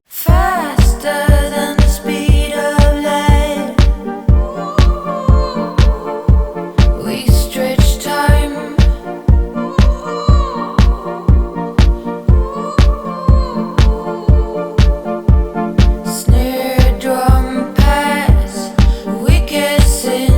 Faster than the speed of light, we stretch time. Snare drum pass, wicked sins.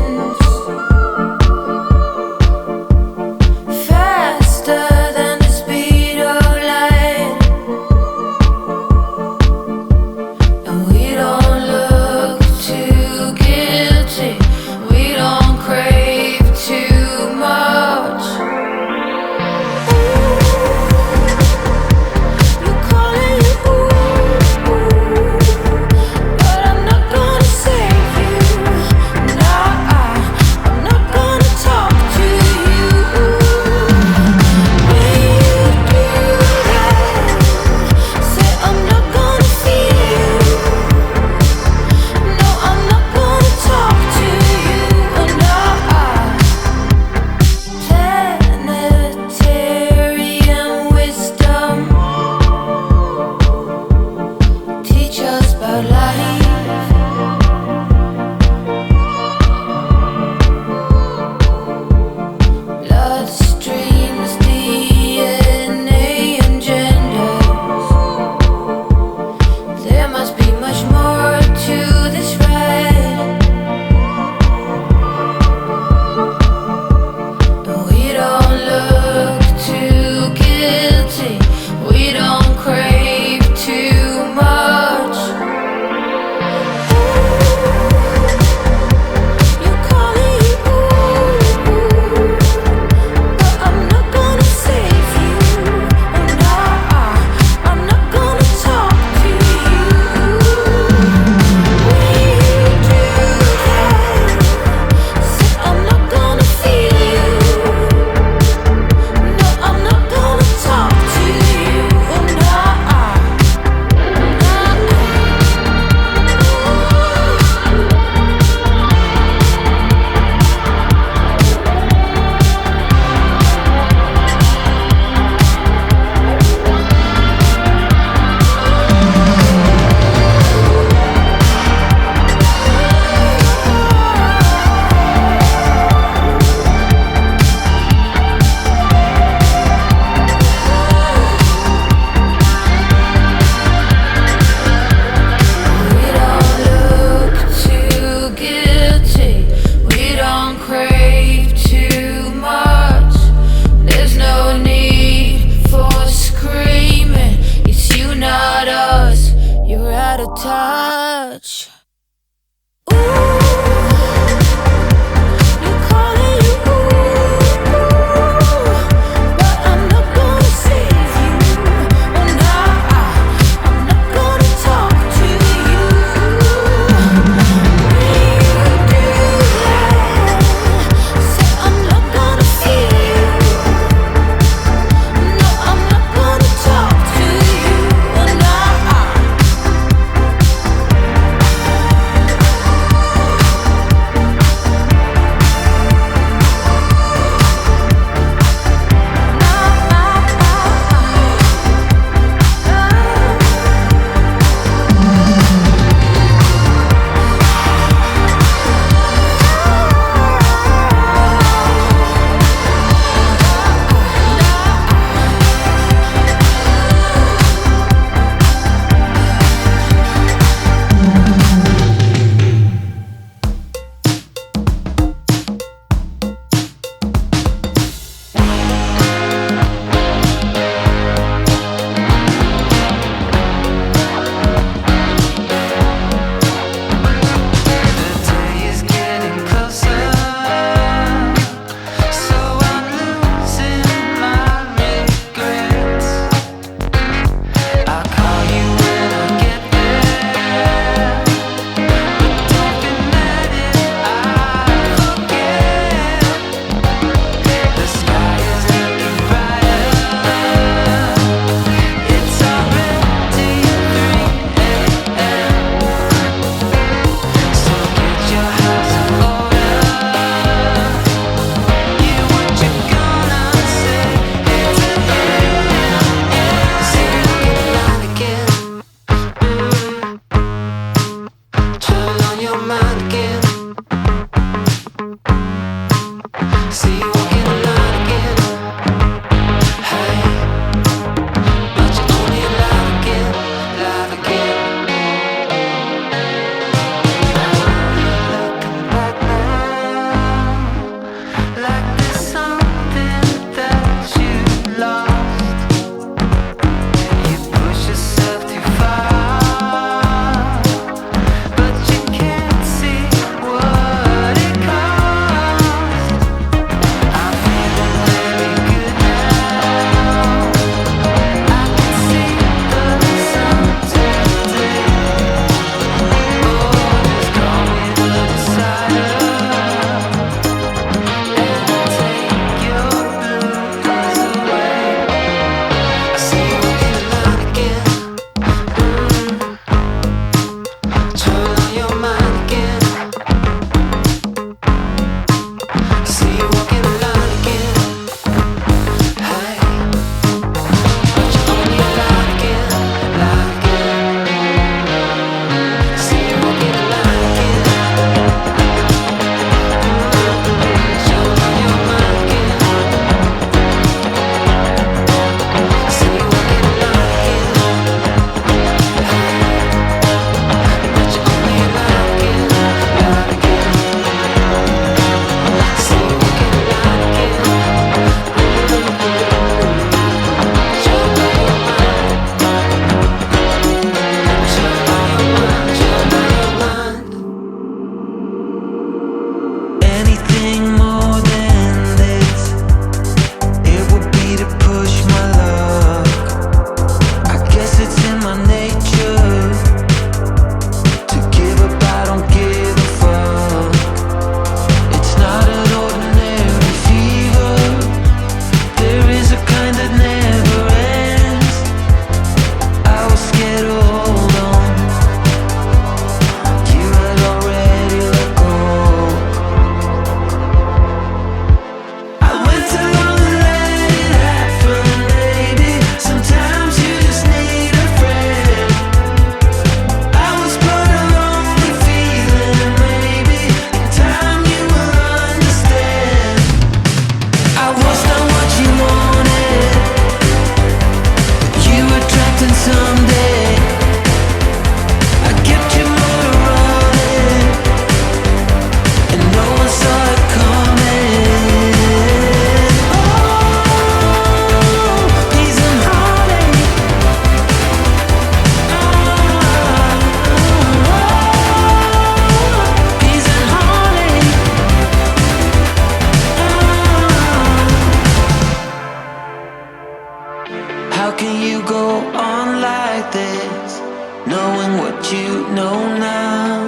can you go on like this, knowing what you know now?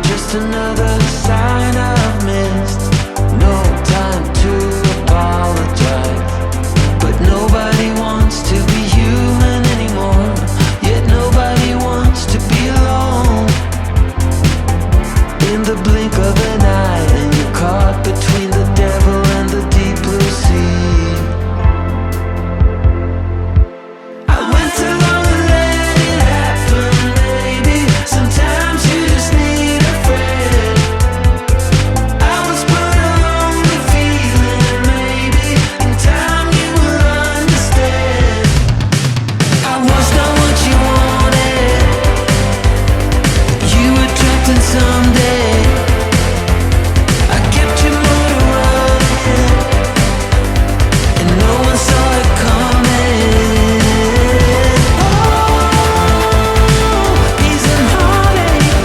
Just another sign I've missed. No time to apologize, but nobody wants to be human anymore. Yet nobody wants to be alone. In the blink of an eye, and you're caught between the devil and the deep blue sea. I went too long to let it happen, baby. Sometimes you just need a friend. I was put along the feeling, maybe in time you will understand. I was not what you wanted, you were trapped in someday. I kept your motor running, and no one saw it coming. Oh, peace and heartache.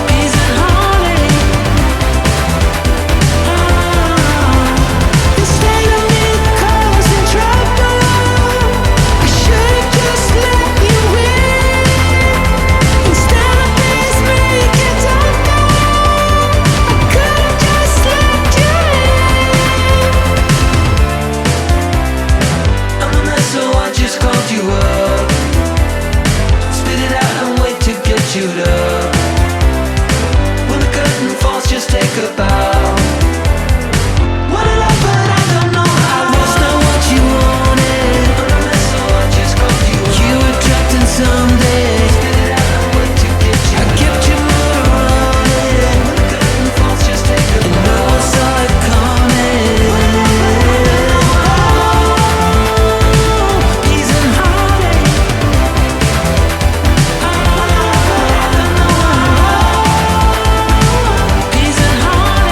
Peace and heartache. Instead of me causing trouble, I should've just let you in. Instead of this make it darker, I could've just let you in. I'm a mess, so I just called you up. Spit it out and wait to get you up. When the curtain falls, just take a bow. What I love, but I don't know how. I was not what you wanted. I'm a mess, so I just called you up. You were trapped in someday. Spit it out and wait to get you up. I kept your motor running. When the curtain falls, just take a bow. And no one saw it coming. Peace and heartache. Peace and heartache.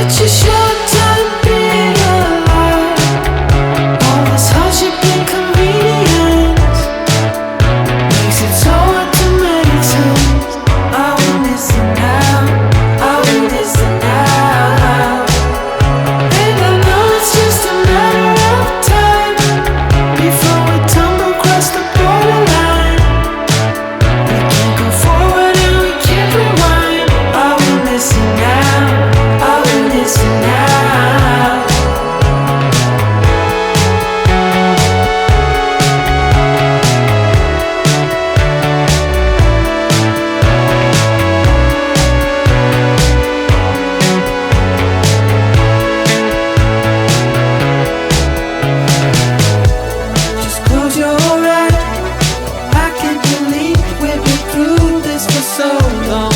Such a short time being alive. All this hardship and convenience makes it so hard to make sense. Are we missing out? Are we missing out? And I know it's just a matter of time before we tumble across the borderline. We can't go forward and we can't rewind. Are we missing out? Are we missing out? Just close your eyes. I can't believe we've been through this for so long.